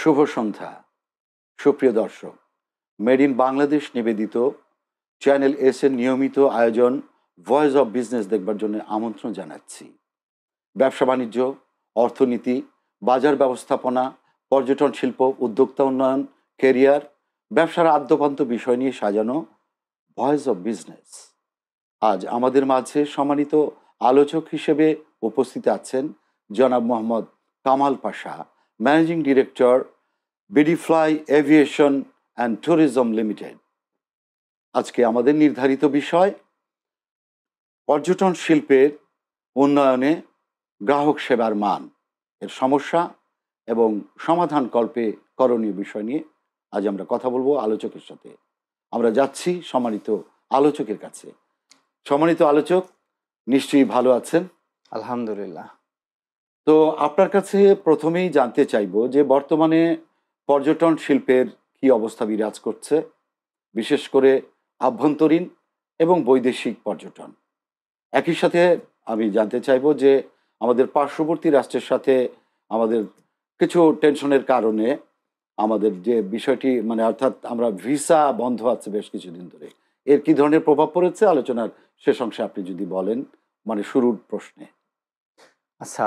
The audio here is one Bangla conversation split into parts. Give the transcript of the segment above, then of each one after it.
শুভ সন্ধ্যা সুপ্রিয় দর্শক, মেড ইন বাংলাদেশ নিবেদিত চ্যানেল এস এর নিয়মিত আয়োজন ভয়েস অব বিজনেস দেখবার জন্য আমন্ত্রণ জানাচ্ছি। ব্যবসা বাণিজ্য, অর্থনীতি, বাজার ব্যবস্থাপনা, পর্যটন শিল্প, উদ্যোক্তা উন্নয়ন, কেরিয়ার, ব্যবসার আদ্যপান্ত বিষয় নিয়ে সাজানো ভয়েস অব বিজনেস। আজ আমাদের মাঝে সম্মানিত আলোচক হিসেবে উপস্থিত আছেন জনাব Mohammad Kamal Pasha, managing director BDFly aviation and tourism limited. আজকে আমাদের নির্ধারিত বিষয় পর্যটন শিল্পের উন্নয়নে গ্রাহক সেবার মান, এর সমস্যা এবং সমাধান কল্পে করণীয় বিষয় নিয়ে আজ আমরা কথা বলবো আলোচকের সাথে। আমরা যাচ্ছি সম্মানিত আলোচকের কাছে। সম্মানিত আলোচক, নিশ্চয়ই ভালো আছেন? আলহামদুলিল্লাহ। তো আপনার কাছে প্রথমেই জানতে চাইবো যে বর্তমানে পর্যটন শিল্পের কি অবস্থা বিরাজ করছে, বিশেষ করে আভ্যন্তরীণ এবং বৈদেশিক পর্যটন। একই সাথে আমি জানতে চাইবো যে আমাদের পার্শ্ববর্তী রাষ্ট্রের সাথে আমাদের কিছু টেনশনের কারণে আমাদের যে বিষয়টি অর্থাৎ আমরা ভিসা বন্ধ আছে বেশ কিছুদিন ধরে, এর কি ধরনের প্রভাব পড়েছে আলোচনার শেষ অংশে আপনি যদি বলেন, শুরুর প্রশ্নে। আচ্ছা,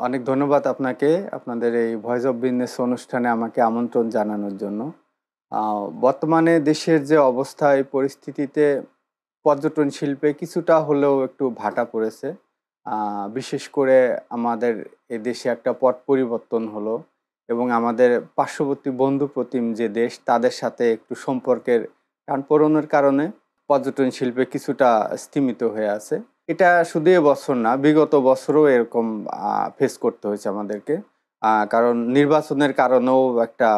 অনেক ধন্যবাদ আপনাকে আপনাদের এই ভয়েস অফ বিজনেস অনুষ্ঠানে আমাকে আমন্ত্রণ জানানোর জন্য। বর্তমানে দেশের যে অবস্থা, এই পরিস্থিতিতে পর্যটন শিল্পে কিছুটা হলেও একটু ভাটা পড়েছে। বিশেষ করে আমাদের এই দেশে একটা পট পরিবর্তন হলো এবং আমাদের পার্শ্ববর্তী বন্ধু প্রতিম যে দেশ, তাদের সাথে একটু সম্পর্কের টানপোড়েনের কারণে পর্যটন শিল্পে কিছুটা স্তিমিত হয়ে আছে। এটা শুধু এবছর না, বিগত বছরও এরকম ফেস করতে হয়েছে আমাদেরকে, কারণ নির্বাচনের কারণেও একটা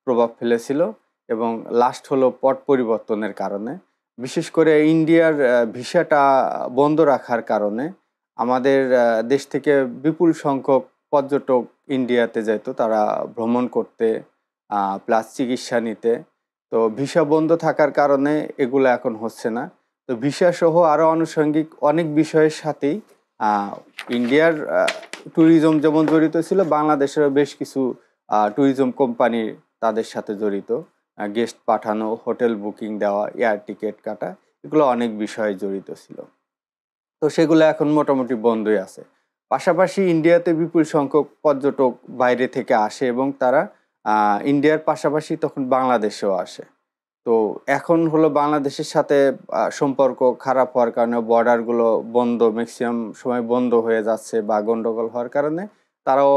প্রভাব ফেলেছিল এবং লাস্ট হলো পট পরিবর্তনের কারণে। বিশেষ করে ইন্ডিয়ার ভিসাটা বন্ধ রাখার কারণে আমাদের দেশ থেকে বিপুল সংখ্যক পর্যটক ইন্ডিয়াতে যেত, তারা ভ্রমণ করতে প্লাস চিকিৎসা নিতে। তো ভিসা বন্ধ থাকার কারণে এগুলো এখন হচ্ছে না। তো ভিসা সহ আরও আনুষঙ্গিক অনেক বিষয়ের সাথেই ইন্ডিয়ার ট্যুরিজম যেমন জড়িত ছিল, বাংলাদেশেরও বেশ কিছু ট্যুরিজম কোম্পানি তাদের সাথে জড়িত। গেস্ট পাঠানো, হোটেল বুকিং দেওয়া, এয়ার টিকিট কাটা, এগুলো অনেক বিষয়ে জড়িত ছিল। তো সেগুলো এখন মোটামুটি বন্ধই আছে। পাশাপাশি ইন্ডিয়াতে বিপুল সংখ্যক পর্যটক বাইরে থেকে আসে এবং তারা ইন্ডিয়ার পাশাপাশি তখন বাংলাদেশেও আসে। তো এখন হলো বাংলাদেশের সাথে সম্পর্ক খারাপ হওয়ার কারণে বর্ডারগুলো বন্ধ, ম্যাক্সিমাম সময় বন্ধ হয়ে যাচ্ছে বা গন্ডগোল হওয়ার কারণে তারাও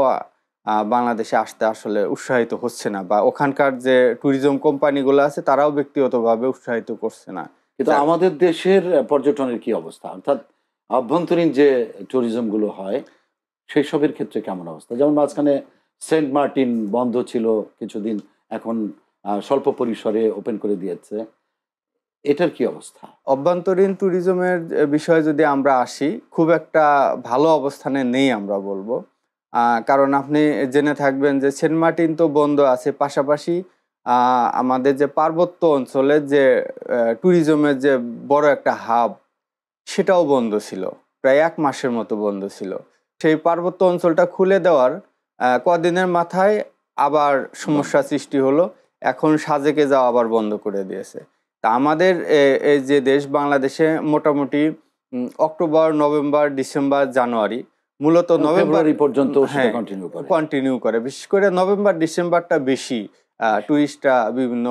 বাংলাদেশে আসতে আসলে উৎসাহিত হচ্ছে না, বা ওখানকার যে ট্যুরিজম কোম্পানিগুলো আছে তারাও ব্যক্তিগতভাবে উৎসাহিত করছে না। কিন্তু আমাদের দেশের পর্যটনের কি অবস্থা, অর্থাৎ আভ্যন্তরীণ যে ট্যুরিজমগুলো হয় সেই সবের ক্ষেত্রে কেমন অবস্থা? যেমন মাঝখানে সেন্ট মার্টিন বন্ধ ছিল কিছুদিন, এখন স্বল্প পরিসরে ওপেন করে দিয়েছে, এটার কি অবস্থা? অভ্যন্তরীণ ট্যুরিজমের বিষয়ে যদি আমরা আসি, খুব একটা ভালো অবস্থানে নেই আমরা বলবো। কারণ আপনি জেনে থাকবেন যে সেন্ট মার্টিন তো বন্ধ আছে, পাশাপাশি আমাদের যে পার্বত্য অঞ্চলের যে ট্যুরিজমের যে বড় একটা হাব, সেটাও বন্ধ ছিল, প্রায় 1 মাসের মতো বন্ধ ছিল। সেই পার্বত্য অঞ্চলটা খুলে দেওয়ার কদিনের মাথায় আবার সমস্যা সৃষ্টি হলো। এখন সাজেকে যাওয়া আবার বন্ধ করে দিয়েছে। তা আমাদের এই যে দেশ বাংলাদেশে মোটামুটি অক্টোবর, নভেম্বর, ডিসেম্বর, জানুয়ারি, মূলত নভেম্বর পর্যন্ত কন্টিনিউ করে। বিশেষ করে নভেম্বর ডিসেম্বরটা বেশি টুরিস্টরা বিভিন্ন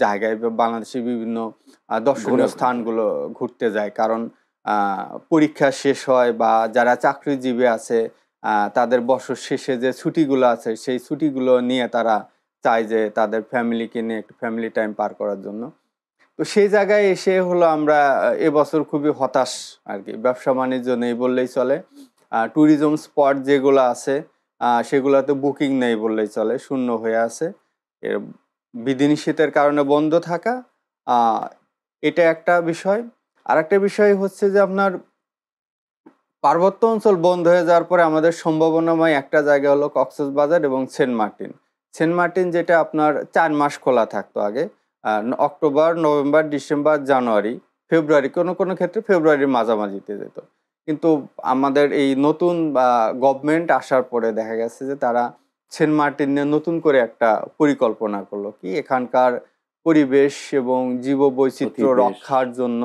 জায়গায় বাংলাদেশের বিভিন্ন দর্শনীয় স্থানগুলো ঘুরতে যায়। কারণ পরীক্ষা শেষ হয় বা যারা চাকরিজীবী আছে তাদের বছর শেষে যে ছুটিগুলো আছে, সেই ছুটিগুলো নিয়ে তারা চায় যে তাদের ফ্যামিলিকে নিয়ে একটু ফ্যামিলি টাইম পার করার জন্য। তো সেই জায়গায় এসে হলো আমরা এবছর খুবই হতাশ আর কি। ব্যবসা বাণিজ্য নেই বললেই চলে। ট্যুরিজম স্পট যেগুলো আছে সেগুলোতে বুকিং নেই বললেই চলে, শূন্য হয়ে আছে। এর বিধিনিষেধের কারণে বন্ধ থাকা, এটা একটা বিষয়। আর একটা বিষয় হচ্ছে যে আপনার পার্বত্য অঞ্চল বন্ধ হয়ে যাওয়ার পরে আমাদের সম্ভাবনাময় একটা জায়গা হলো কক্সবাজার এবং সেন্ট মার্টিন। সেন্ট মার্টিন যেটা আপনার 4 মাস খোলা থাকতো আগে, অক্টোবর, নভেম্বর, ডিসেম্বর, জানুয়ারি, ফেব্রুয়ারি, কোনো ক্ষেত্রে ফেব্রুয়ারির মাঝামাঝিতে যেত। কিন্তু আমাদের এই নতুন গভর্নমেন্ট আসার পরে দেখা গেছে যে তারা সেন্ট মার্টিন নিয়ে নতুন করে একটা পরিকল্পনা করলো, কি এখানকার পরিবেশ এবং জীববৈচিত্র্য প্রতিবেশ রক্ষার জন্য।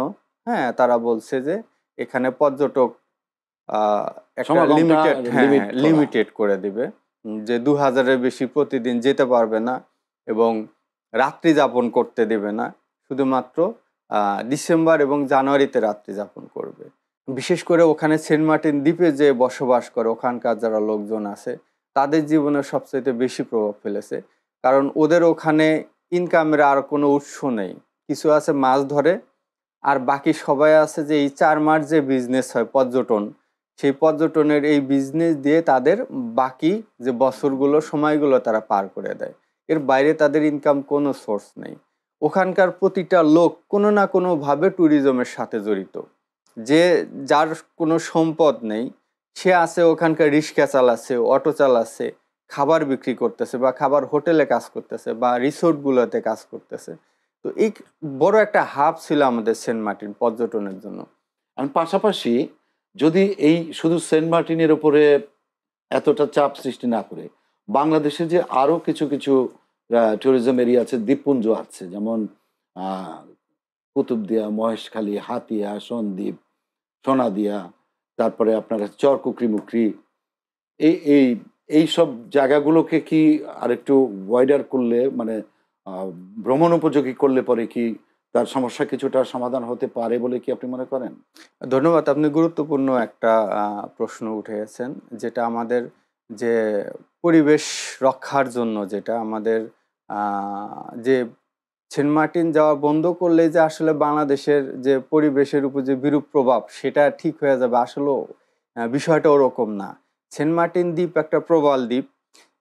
হ্যাঁ, তারা বলছে যে এখানে পর্যটক একটা সমাগমটা লিমিটেড, হ্যাঁ লিমিট হ্যাঁ, করা। লিমিটেড করে দিবে, যে 2000-এর বেশি প্রতিদিন যেতে পারবে না এবং রাত্রি যাপন করতে দেবে না, শুধুমাত্র ডিসেম্বর এবং জানুয়ারিতে রাত্রি যাপন করবে। বিশেষ করে ওখানে সেন্ট মার্টিন দ্বীপে যে বসবাস করে ওখানকার যারা লোকজন আছে তাদের জীবনে সবচেয়ে বেশি প্রভাব ফেলেছে, কারণ ওদের ওখানে ইনকামের আর কোনো উৎস নেই। কিছু আছে মাছ ধরে, আর বাকি সবাই আছে যে এই 4 মাস যে বিজনেস হয় পর্যটন, সেই পর্যটনের এই বিজনেস দিয়ে তাদের বাকি যে বছরগুলো সময়গুলো তারা পার করে দেয়। এর বাইরে তাদের ইনকাম কোনো সোর্স নেই। ওখানকার প্রতিটা লোক কোনো না কোনোভাবে ট্যুরিজমের সাথে জড়িত। যে যার কোনো সম্পদ নেই সে আছে ওখানকার রিক্সা চালাচ্ছে, অটো চালাচ্ছে, খাবার বিক্রি করতেছে বা খাবার হোটেলে কাজ করতেছে বা রিসোর্টগুলোতে কাজ করতেছে। তো এই বড় একটা হাব ছিল আমাদের সেন্ট মার্টিন পর্যটনের জন্য। আর পাশাপাশি যদি এই শুধু সেন্ট মার্টিনের উপরে এতটা চাপ সৃষ্টি না করে বাংলাদেশে যে আরো কিছু কিছু ট্যুরিজম এরিয়া আছে, দ্বীপপুঞ্জ আছে, যেমন আহ, কুতুবদিয়া, মহেশখালী, হাতিয়া, সন্দ্বীপ, সোনাদিয়া, তারপরে আপনার চরকুকরি মুকরি, এই এই এই সব জায়গাগুলোকে কি আরেকটু ওয়াইডার করলে, মানে আহ, ভ্রমণ উপযোগী করলে পরে কি তার সমস্যা কিছুটা সমাধান হতে পারে বলে কি আপনি মনে করেন? ধন্যবাদ, আপনি গুরুত্বপূর্ণ একটা প্রশ্ন উঠেছেন, যেটা আমাদের যে পরিবেশ রক্ষার জন্য, যেটা আমাদের যে সেন্ট মার্টিন যাওয়া বন্ধ করলে যে আসলে বাংলাদেশের যে পরিবেশের উপর যে বিরূপ প্রভাব সেটা ঠিক হয়ে যাবে, আসলে বিষয়টা ওরকম না। সেন্ট মার্টিন দ্বীপ একটা প্রবাল দ্বীপ,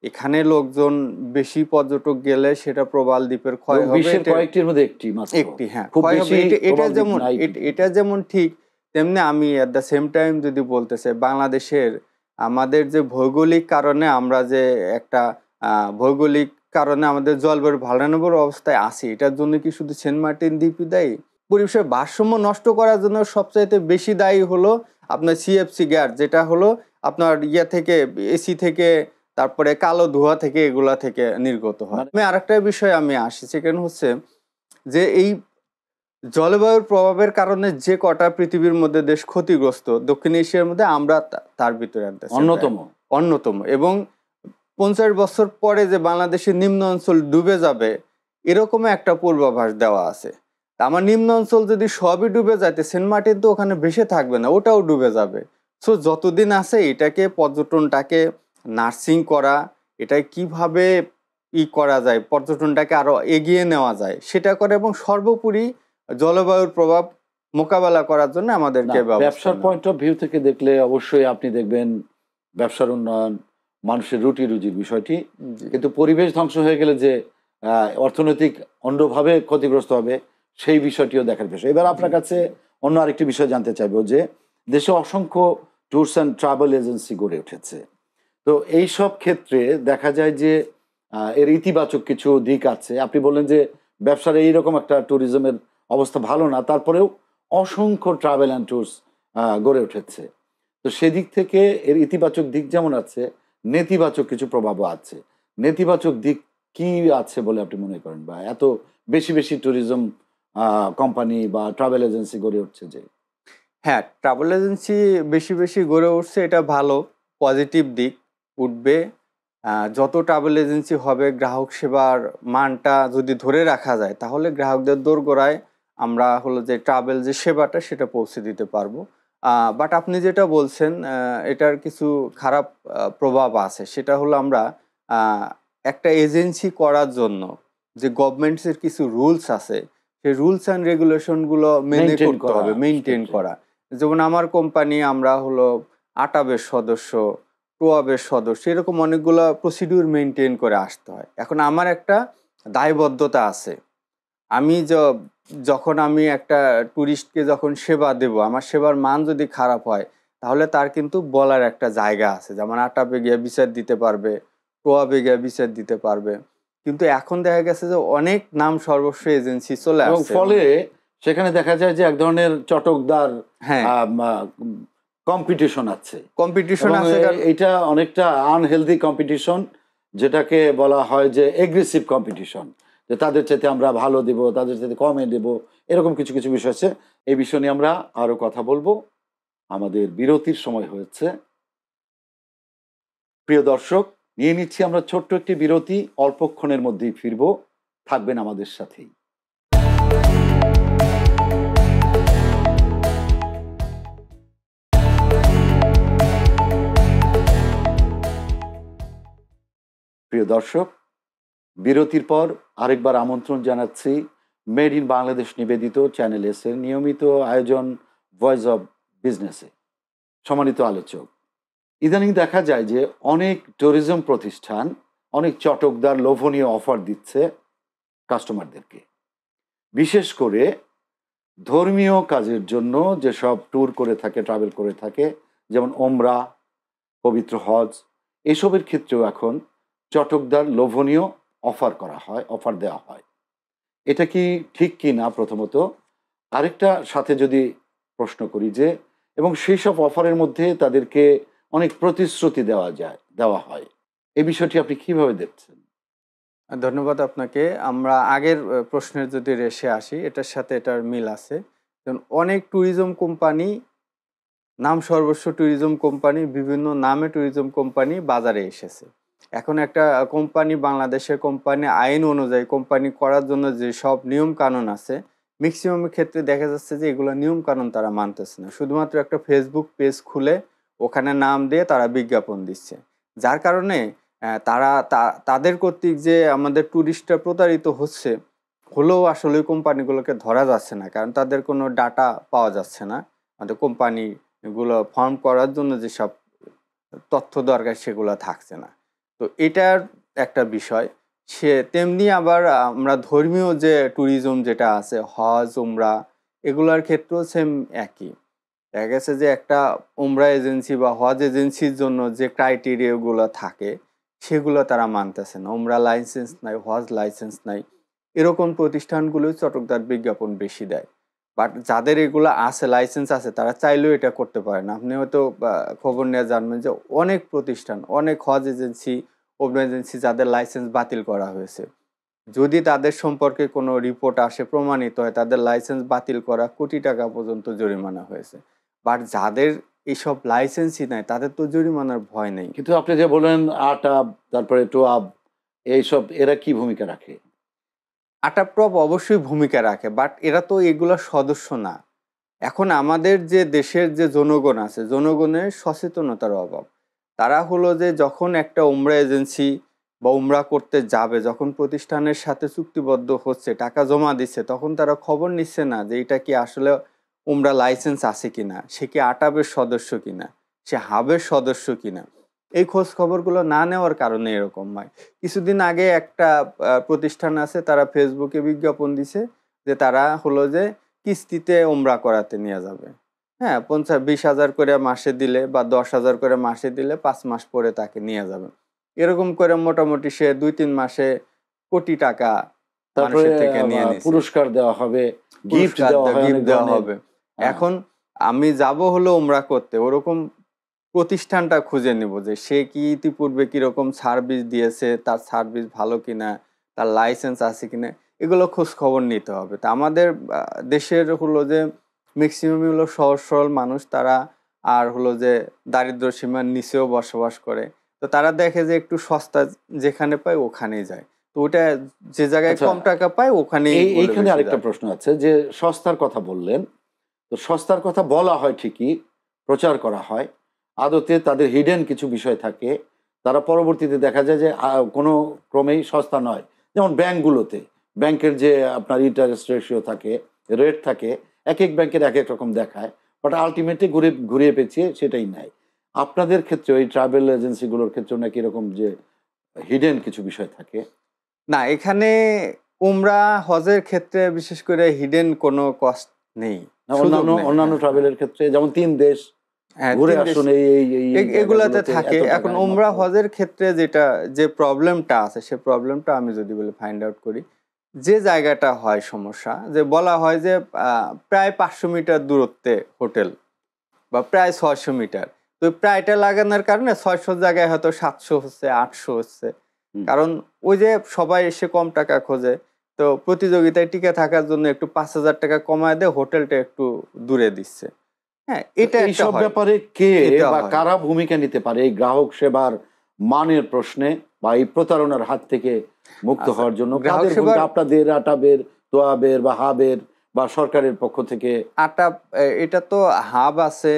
এখানে লোকজন বেশি পর্যটক গেলে সেটা প্রবাল দ্বীপের ক্ষয় হবে, বিশ্বের কয়েকটির মধ্যে একটি মাত্র, একটি, হ্যাঁ খুব ক্ষয় হবে। বেশি এটা প্রবাল দ্বীপ যেমন নাই। এটা যেমন ঠিক, তেমনি আমি অ্যাট দ্য সেম টাইম যদি বলতে চাই, বাংলাদেশের আমাদের যে ভৌগোলিক কারণে আমরা যে একটা ভৌগোলিক কারণে আমাদের জলবায়ুর ভয়ানক অবস্থায় আছি, এটার জন্য কি শুধু সেন্ট মার্টিন দ্বীপই দায়ী? পরিবেশের ভারসাম্য নষ্ট করার জন্য সবচাইতে বেশি দায়ী হলো আপনার সিএফসি গ্যাস, যেটা হলো আপনার থেকে এসি থেকে, তারপরে কালো ধোঁয়া থেকে, এগুলা থেকে নির্গত হয়। আমি আরেকটা বিষয় আমি আসি, সেখানে হচ্ছে যে এই জলবায়ুর প্রভাবের কারণে যে কটা পৃথিবীর মধ্যে দেশ ক্ষতিগ্রস্ত, দক্ষিণ এশিয়ার মধ্যে আমরা তার ভিতরে অন্যতম। এবং 50 বছর পরে যে বাংলাদেশের নিম্ন অঞ্চল ডুবে যাবে এরকম একটা পূর্বাভাস দেওয়া আছে। আমার নিম্ন অঞ্চল যদি সবই ডুবে যায়, সেন্ট মার্টিন তো ওখানে ভেসে থাকবে না, ওটাও ডুবে যাবে। সো যতদিন আছে এটাকে, পর্যটনটাকে নার্সিং করা, এটা কিভাবে করা যায়, পর্যটনটাকে আরো এগিয়ে নেওয়া যায় সেটা করে, এবং সর্বোপরি জলবায়ুর প্রভাব মোকাবেলা করার জন্য আমাদেরকে ব্যবসার পয়েন্ট অফ ভিউ থেকে দেখলে অবশ্যই আপনি দেখবেন ব্যবসার উন্নয়ন, মানুষের রুটি রুজির বিষয়টি, কিন্তু পরিবেশ ধ্বংস হয়ে গেলে যে অর্থনৈতিক অন্যভাবে ক্ষতিগ্রস্ত হবে সেই বিষয়টিও দেখার বিষয়। এবার আপনার কাছে অন্য আরেকটি বিষয় জানতে চাইবো, যে দেশে অসংখ্য ট্যুরস অ্যান্ড ট্রাভেল এজেন্সি গড়ে উঠেছে, তো এই সব ক্ষেত্রে দেখা যায় যে এর ইতিবাচক কিছু দিক আছে। আপনি বললেন যে ব্যবসার এইরকম একটা ট্যুরিজমের অবস্থা ভালো না, তারপরেও অসংখ্য ট্রাভেল অ্যান্ড ট্যুরস গড়ে উঠেছে। তো সেদিক থেকে এর ইতিবাচক দিক যেমন আছে, নেতিবাচক কিছু প্রভাবও আছে। নেতিবাচক দিক কি আছে বলে আপনি মনে করেন, বা এত বেশি বেশি ট্যুরিজম কোম্পানি বা ট্রাভেল এজেন্সি গড়ে উঠছে যে? হ্যাঁ, ট্রাভেল এজেন্সি বেশি বেশি গড়ে উঠছে, এটা ভালো, পজিটিভ দিক উঠবে। যত ট্রাভেল এজেন্সি হবে, গ্রাহক সেবার মানটা যদি ধরে রাখা যায়, তাহলে গ্রাহকদের দোরগোড়ায় আমরা হলো যে ট্রাভেল যে সেবাটা সেটা পৌঁছে দিতে পারবো। বাট আপনি যেটা বলছেন, এটার কিছু খারাপ প্রভাব আছে। সেটা হলো আমরা একটা এজেন্সি করার জন্য যে গভর্নমেন্টসের কিছু রুলস আছে, সেই রুলস অ্যান্ড রেগুলেশনগুলো মেনে করতে হবে, মেনটেন করা। যেমন আমার কোম্পানি, আমরা হলো আটাবের সদস্য, টোয়াবের সদস্য, এরকম অনেকগুলো প্রসিডিউর মেনটেন করে আসতে হয়। এখন আমার একটা দায়বদ্ধতা আছে, আমি যখন আমি একটা ট্যুরিস্টকে যখন সেবা দেব, আমার সেবার মান যদি খারাপ হয়, তাহলে তার কিন্তু বলার একটা জায়গা আছে, যেমন আটাবে গিয়ে বিচার দিতে পারবে, টোয়াবে গিয়ে বিচার দিতে পারবে। কিন্তু এখন দেখা গেছে যে অনেক নাম সর্বস্ব এজেন্সি চলে আসছে, ফলে সেখানে দেখা যায় যে এক ধরনের চটকদার কম্পিটিশন আছে। এটা অনেকটা আনহেলদি কম্পিটিশন, যেটাকে বলা হয় যে এগ্রেসিভ কম্পিটিশন, যে তাদের চাইতে আমরা ভালো দেব, তাদের চাইতে কমে দেব, এরকম কিছু কিছু বিষয় আছে। এই বিষয় নিয়ে আমরা আরও কথা বলবো। আমাদের বিরতির সময় হয়েছে। প্রিয় দর্শক, নিয়ে নিচ্ছি আমরা ছোট্ট একটি বিরতি, অল্পক্ষণের মধ্যেই ফিরব, থাকবেন আমাদের সাথেই। প্রিয় দর্শক, বিরতির পর আরেকবার আমন্ত্রণ জানাচ্ছি মেড ইন বাংলাদেশ নিবেদিত চ্যানেল এস এর নিয়মিত আয়োজন ভয়েস অব বিজনেসে। সম্মানিত আলোচক, ইদানিং দেখা যায় যে অনেক ট্যুরিজম প্রতিষ্ঠান অনেক চটকদার লোভনীয় অফার দিচ্ছে কাস্টমারদেরকে, বিশেষ করে ধর্মীয় কাজের জন্য যেসব ট্যুর করে থাকে, ট্রাভেল করে থাকে, যেমন ওমরা, পবিত্র হজ, এসবের ক্ষেত্রেও এখন চটকদার লোভনীয় অফার দেওয়া হয়। এটা কি ঠিক কি না প্রথমত? আরেকটা সাথে যদি প্রশ্ন করি যে, এবং সেই সব অফারের মধ্যে তাদেরকে অনেক প্রতিশ্রুতি দেওয়া হয়, এই বিষয়টি আপনি কিভাবে দেখছেন? ধন্যবাদ আপনাকে। আমরা আগের প্রশ্নের যদি রেশে আসি, এটার সাথে এটার মিল আছে। যেমন অনেক ট্যুরিজম কোম্পানি, নাম সর্বস্ব ট্যুরিজম কোম্পানি, বিভিন্ন নামে ট্যুরিজম কোম্পানি বাজারে এসেছে। এখন একটা কোম্পানি, বাংলাদেশের কোম্পানি আইন অনুযায়ী কোম্পানি করার জন্য যে সব নিয়ম কানুন আছে, ম্যাক্সিমাম ক্ষেত্রে দেখা যাচ্ছে যে এগুলো নিয়ম কানুন তারা মানতেছে না। শুধুমাত্র একটা ফেসবুক পেজ খুলে ওখানে নাম দিয়ে তারা বিজ্ঞাপন দিচ্ছে। যার কারণে তাদের কর্তৃক যে আমাদের ট্যুরিস্টরা প্রতারিত হলেও আসলে ওই কোম্পানিগুলোকে ধরা যাচ্ছে না। কারণ তাদের কোনো ডাটা পাওয়া যাচ্ছে না। আমাদের কোম্পানিগুলো ফর্ম করার জন্য যেসব তথ্য দরকার সেগুলো থাকছে না। তো এটার একটা বিষয়। তেমনি আবার আমরা ধর্মীয় যে ট্যুরিজম যেটা আছে, হজ, উমরা, এগুলার ক্ষেত্রেও সেম একই। দেখা গেছে যে একটা উমরা এজেন্সি বা হজ এজেন্সির জন্য যে ক্রাইটেরিয়াগুলো থাকে সেগুলো তারা মানতেছে না। উমরা লাইসেন্স নাই, হজ লাইসেন্স নাই, এরকম প্রতিষ্ঠানগুলোই চটকদার বিজ্ঞাপন বেশি দেয়। বাট যাদের এগুলো আছে, লাইসেন্স আছে, তারা চাইলেও এটা করতে পারে না। আপনি হয়তো খবর নিয়ে জানবেন যে অনেক প্রতিষ্ঠান, অনেক হজ এজেন্সি, ওমরা এজেন্সি যাদের লাইসেন্স বাতিল করা হয়েছে। যদি তাদের সম্পর্কে কোনো রিপোর্ট আসে, প্রমাণিত হয়, তাদের লাইসেন্স বাতিল করা কোটি টাকা পর্যন্ত জরিমানা হয়েছে। বাট যাদের এইসব লাইসেন্সই নাই তাদের তো জরিমানার ভয় নেই। কিন্তু আপনি যে বলেন আটাব, তারপরে টোয়াব, এইসব এরা কি ভূমিকা রাখে? আটাপ্রপ অবশ্যই ভূমিকা রাখে, বাট এরা তো এগুলোর সদস্য না। এখন আমাদের যে দেশের যে জনগণ আছে, জনগণের সচেতনতার অভাব। তারা হলো যে যখন একটা উমরা এজেন্সি বা উমরা করতে যাবে, যখন প্রতিষ্ঠানের সাথে চুক্তিবদ্ধ হচ্ছে, টাকা জমা দিচ্ছে, তখন তারা খবর নিচ্ছে না যে এটা কি আসলে উমরা লাইসেন্স আছে কিনা, সে কি আটাবের সদস্য কিনা, সে হাবের সদস্য কিনা। এই খোঁজ খবরগুলো না নেওয়ার কারণে এরকম হয়। কিছুদিন আগে একটা প্রতিষ্ঠান আছে, তারা ফেসবুকে বিজ্ঞাপন দিছে যে তারা হলো যে কিস্তিতে উমরা করাতে নিয়ে যাবে। হ্যাঁ, 20,000 করে মাসে দিলে বা 10,000 করে মাসে দিলে 5 মাস পরে তাকে নিয়ে যাবে। এরকম করে মোটামুটি সে 2-3 মাসে কোটি টাকা তারপরে মানুষের থেকে নিয়ে নিছে। পুরস্কার দেওয়া হবে, গিফট দেওয়া হয়, গিফট অনেক দেওয়া ধরনের। হবে। হ্যাঁ। এখন আমি যাব হলো উমরা করতে, ওরকম প্রতিষ্ঠানটা খুঁজে নিব যে সে কি ইতিপূর্বে কিরকম সার্ভিস দিয়েছে, তার সার্ভিস ভালো কিনা, তার লাইসেন্স আছে কিনা, এগুলো খোঁজ খবর নিতে হবে। তা আমাদের দেশের হলো যে ম্যাক্সিমাম হলো সহজ সরল মানুষ, তারা আর হলো যে দারিদ্র্য সীমার নিচেও বসবাস করে। তো তারা দেখে যে একটু সস্তা যেখানে পায় ওখানেই যায়। তো ওটা যে জায়গায় আচ্ছা, কম টাকা পায় ওখানেই বলে এইখানে বেশি আরেকটা যায়। প্রশ্ন আছে যে সস্তার কথা বললেন, তো সস্তার কথা বলা হয় ঠিকই, প্রচার করা হয়, আদতে তাদের হিডেন কিছু বিষয় থাকে। তারা পরবর্তীতে দেখা যায় যে কোনো ক্রমেই সস্তা নয়। যেমন ব্যাংকগুলোতে, ব্যাংকের যে আপনার ইন্টারেস্ট রেশিও থাকে, রেট থাকে, এক এক ব্যাংকের এক এক রকম দেখায়, বাট আলটিমেটলি ঘুরিয়ে পেঁচিয়ে সেটাই নেয়। আপনাদের ক্ষেত্রে ওই ট্রাভেল এজেন্সিগুলোর ক্ষেত্রে নাকি এরকম যে হিডেন কিছু বিষয় থাকে? না, এখানে উমরা হজের ক্ষেত্রে বিশেষ করে হিডেন কোনো কস্ট নেই, না, সুযোগ অন্যান্য নেই। অন্যান্য হ্যাঁ, হ্যাঁ। ট্রাভেলের ক্ষেত্রে যেমন ৩ দেশ হ্যাঁ, ঘুরে ৩ দেশ আসুন, এই এগুলাতে জায়গাগুলোতে থাকে। এত এখন টাকায় উমরা মাত্র। হজের ক্ষেত্রে যে প্রবলেমটা আছে, সে প্রবলেমটা আমি যদি বলি ফাইন্ড আউট করি। যে জায়গাটা হয় সমস্যা, যে বলা হয় যে প্রায় ৫০০ মিটার দূরত্বে হোটেল বা প্রায় ৬০০ মিটার। তো প্রায়টা লাগানোর কারণে ৬০০ জায়গায় হয়তো ৭০০ হচ্ছে, ৮০০ হচ্ছে। কারণ ওই যে সবাই এসে কম টাকা খোঁজে, তো প্রতিযোগিতায় টিকে থাকার জন্য একটু 5,000 টাকা কমায় দেয়, হোটেলটা একটু দূরে দিচ্ছে। হ্যাঁ, এটা একটা এইসব হয়, ব্যাপারে কে এটা বা হয়। কারা ভূমিকা নিতে পারে এই গ্রাহক সেবার মানের প্রশ্নে বা এই প্রতারণার হাত থেকে মুক্ত আচ্ছা, হওয়ার জন্য গ্রাহক কাদের সেবার ভূমিকা? আপনাদের, আটাবের, তোয়াবের বা হাবের বা সরকারের পক্ষ থেকে? আটা এটা তো হাব আছে,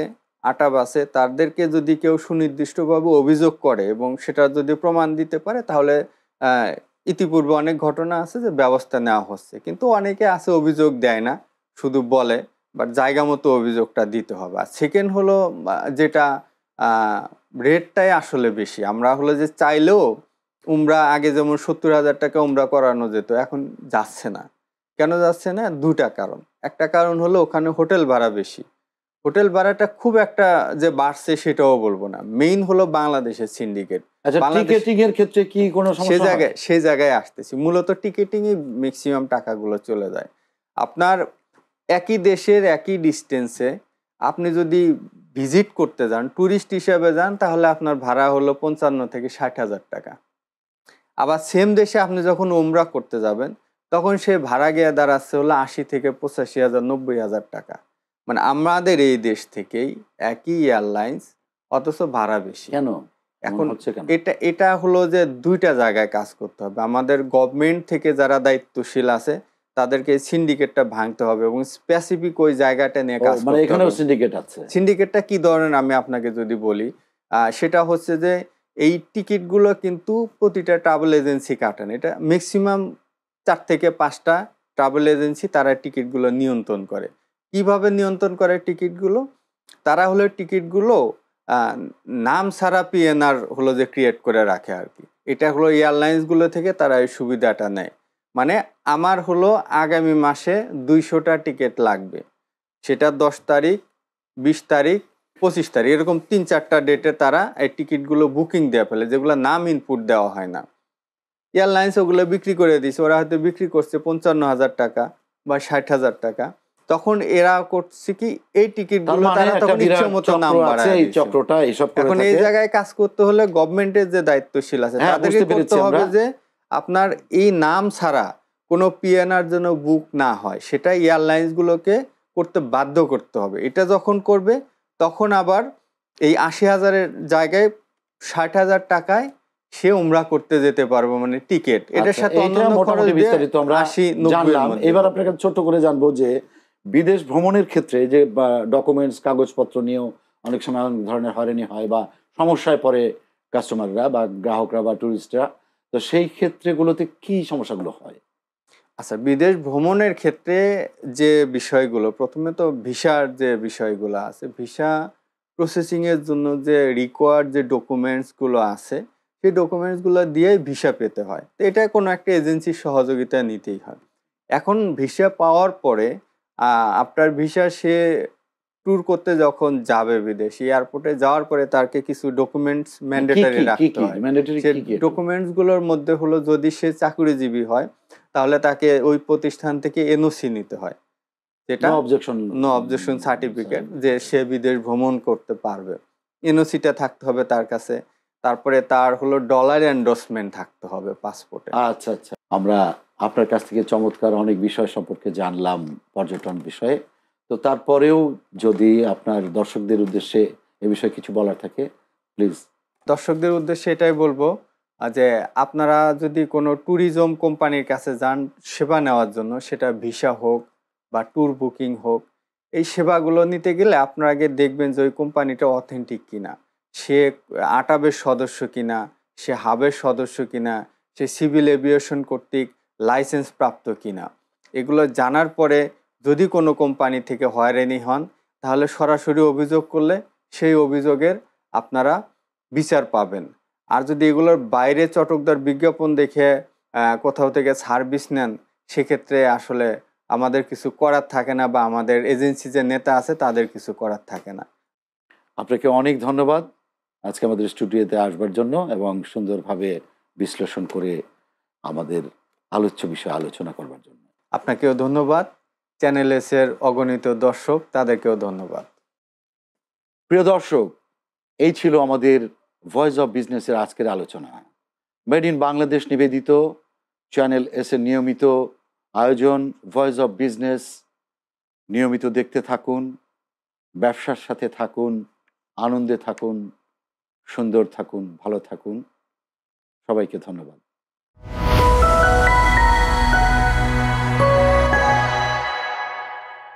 আটাব আছে, তাদেরকে যদি কেউ সুনির্দিষ্টভাবে অভিযোগ করে এবং সেটা যদি প্রমাণ দিতে পারে, তাহলে আহ, ইতিপূর্বে অনেক ঘটনা আছে যে ব্যবস্থা নেওয়া হচ্ছে। কিন্তু অনেকে আছে অভিযোগ দেয় না, শুধু বলে, বাট জায়গা মতো অভিযোগটা দিতে হবে। আর সেকেন্ড হলো যেটা রেটটাই আসলে বেশি। আমরা হলো যে চাইলেও উমরা আগে যেমন 70,000 টাকা উমরা করানো যেত, এখন যাচ্ছে না। কেন যাচ্ছে না? দুটা কারণ। একটা কারণ হলো ওখানে হোটেল ভাড়া বেশি। হোটেল ভাড়াটা খুব একটা যে বাড়ছে সেটাও বলবো না। মেইন হলো বাংলাদেশের সিন্ডিকেট। আচ্ছা, বাংলাদেশ টিকেটিং এর ক্ষেত্রে কি কোনো সমস্যা হয়? সে জায়গায় আসতেছি। মূলত টিকেটিংই ম্যাক্সিমাম টাকাগুলো চলে যায়। আপনার একই দেশের একই ডিস্টেন্সে আপনি যদি ভিজিট করতে যান, ট্যুরিস্ট হিসেবে যান, তাহলে আপনার ভাড়া হলো 55 থেকে 60,000 টাকা। আবার সেম দেশে আপনি যখন উমরা করতে যাবেন, তখন সে ভাড়া গিয়ে দাঁড়াচ্ছে হলো 80 থেকে 85,000, 90,000 টাকা। মানে আমাদের এই দেশ থেকেই একই এয়ারলাইন্স, অথচ ভাড়া বেশি। কেন এমন এখন হচ্ছে কেন? এটা হলো যে দুইটা জায়গায় কাজ করতে হবে। আমাদের গভর্নমেন্ট থেকে যারা দায়িত্বশীল আছে, তাদেরকে সিন্ডিকেটটা ভাঙতে হবে এবং স্পেসিফিক ওই জায়গাটা নিয়ে কাজ মানে করতে এখানেও হবে। সিন্ডিকেট আছে? সিন্ডিকেটটা কি ধরনের আমি আপনাকে যদি বলি, সেটা হচ্ছে যে এই টিকিটগুলো কিন্তু প্রতিটা ট্রাভেল এজেন্সি কাটেন। এটা ম্যাক্সিমাম 4 থেকে 5টা ট্রাভেল এজেন্সি তারা টিকিটগুলো নিয়ন্ত্রণ করে। কিভাবে নিয়ন্ত্রণ করে টিকিটগুলো? তারা হলো টিকিটগুলো আহ, নাম ছাড়া পিএনআর হলো যে ক্রিয়েট করে রাখে আর কি। এটা হলো এয়ারলাইন্সগুলো থেকে তারা এই সুবিধাটা নেয়। মানে আমার হলো আগামী মাসে 200টা টিকিট লাগবে, সেটা 10 তারিখ, 20 তারিখ, 25 তারিখ, এরকম 3-4টা ডেটে তারা এই টিকিটগুলো বুকিং দিয়ে ফেলে, যেগুলো নাম ইনপুট দেওয়া হয় না। এয়ারলাইন্স ওগুলো বিক্রি করে দিয়েছে, ওরা হয়তো বিক্রি করছে 55,000 টাকা বা 60,000 টাকা। তখন এরা করছে কি, এই তার টিকিটগুলো মানে তারা একটা তখন ইচ্ছে বিরাট মতো চক্র নাম আছে, বাড়ায় এই দিয়েছে। চক্রটা এসব করে এখন এই থাকে। জায়গায় কাজ করতে হলে গভর্নমেন্টের যে দায়িত্বশীল আছে হ্যাঁ, তাদেরকে বুঝতে করতে পেরেছি হবে আমরা। যে আপনার এই নাম ছাড়া কোনো পিএনআর যেন বুক না হয়, সেটা এয়ারলাইন্সগুলোকে করতে বাধ্য করতে হবে। এটা যখন করবে, তখন আবার এই 80,000-এর জায়গায় 60,000 টাকায় সে উমরা করতে যেতে পারবে, মানে টিকিট এটার আচ্ছা, সাথে এইটা অন্যান্য খরচ মোটামুটি দিয়ে বিস্তারিত আমরা 80-90-এর জানলাম। মধ্যে এবার হবে। আপনার কাছে ছোট্ট করে জানবো যে বিদেশ ভ্রমণের ক্ষেত্রে যে ডকুমেন্টস, কাগজপত্র নিয়েও অনেক সময় অনেক ধরনের হয়রানি হয় বা সমস্যায় পড়ে কাস্টমাররা বা গ্রাহকরা বা টুরিস্টরা। তো সেই ক্ষেত্রেগুলোতে কি সমস্যাগুলো হয়? আচ্ছা, বিদেশ ভ্রমণের ক্ষেত্রে যে বিষয়গুলো, প্রথমে তো ভিসার যে বিষয়গুলো আছে, ভিসা প্রসেসিং এর জন্য যে রিকোয়ার্ড যে ডকুমেন্টসগুলো আছে, সেই ডকুমেন্টসগুলো দিয়েই ভিসা পেতে হয়। তো এটা কোনো একটা এজেন্সির সহযোগিতা নিতেই হয়। এখন ভিসা পাওয়ার পরে আপনার ভিসা সে ট্যুর করতে যখন যাবে বিদেশে, এয়ারপোর্টে যাওয়ার পরে তাকে কিছু ডকুমেন্টস কি ম্যান্ডেটরি কি কি রাখতে কি হয়। ম্যান্ডেটরি সে কি কি এগুলো? ডকুমেন্টসগুলোর মধ্যে হলো, যদি সে চাকরিজীবী হয়, তাহলে তাকে ওই প্রতিষ্ঠান থেকে এনওসি নিতে হয়, যেটা no objection. No objection certificate, যে সে বিদেশ ভ্রমণ করতে পারবে। এনওসিটা থাকতে হবে তার কাছে। তারপরে তার হলো ডলার এন্ডোর্সমেন্ট থাকতে হবে পাসপোর্টে। আচ্ছা, আচ্ছা। আমরা আপনার কাছ থেকে চমৎকার অনেক বিষয় সম্পর্কে জানলাম পর্যটন বিষয়ে। তো তারপরেও যদি আপনার দর্শকদের উদ্দেশ্যে এ বিষয়ে কিছু বলার থাকে, প্লিজ। দর্শকদের উদ্দেশ্যে এটাই বলবো, যে আপনারা যদি কোনো ট্যুরিজম কোম্পানির কাছে যান সেবা নেওয়ার জন্য, সেটা ভিসা হোক বা ট্যুর বুকিং হোক, এই সেবাগুলো নিতে গেলে আপনারা আগে দেখবেন যে ওই কোম্পানিটা অথেন্টিক কিনা, সে আটাবের সদস্য কিনা, সে হাবের সদস্য কিনা, সে সিভিল এভিয়েশন কর্তৃক লাইসেন্স প্রাপ্ত কিনা। এগুলো জানার পরে যদি কোনো কোম্পানি থেকে হয়রানি হন, তাহলে সরাসরি অভিযোগ করলে সেই অভিযোগের আপনারা বিচার পাবেন। আর যদি এগুলোর বাইরে চটকদার বিজ্ঞাপন দেখে কোথাও থেকে সার্ভিস নেন, সেক্ষেত্রে আসলে আমাদের কিছু করার থাকে না, বা আমাদের এজেন্সি যে নেতা আছে তাদের কিছু করার থাকে না। আপনাকে অনেক ধন্যবাদ আজকে আমাদের স্টুডিওতে আসবার জন্য এবং সুন্দরভাবে বিশ্লেষণ করে আমাদের আলোচ্য বিষয়ে আলোচনা করবার জন্য। আপনাকেও ধন্যবাদ। চ্যানেল এস এর অগণিত দর্শক, তাদেরকেও ধন্যবাদ। প্রিয় দর্শক, এই ছিল আমাদের ভয়েস অফ বিজনেসের আজকের আলোচনা। মেড ইন বাংলাদেশ নিবেদিত চ্যানেল এস এর নিয়মিত আয়োজন ভয়েস অফ বিজনেস নিয়মিত দেখতে থাকুন, ব্যবসার সাথে থাকুন, আনন্দে থাকুন, সুন্দর থাকুন, ভালো থাকুন। সবাইকে ধন্যবাদ।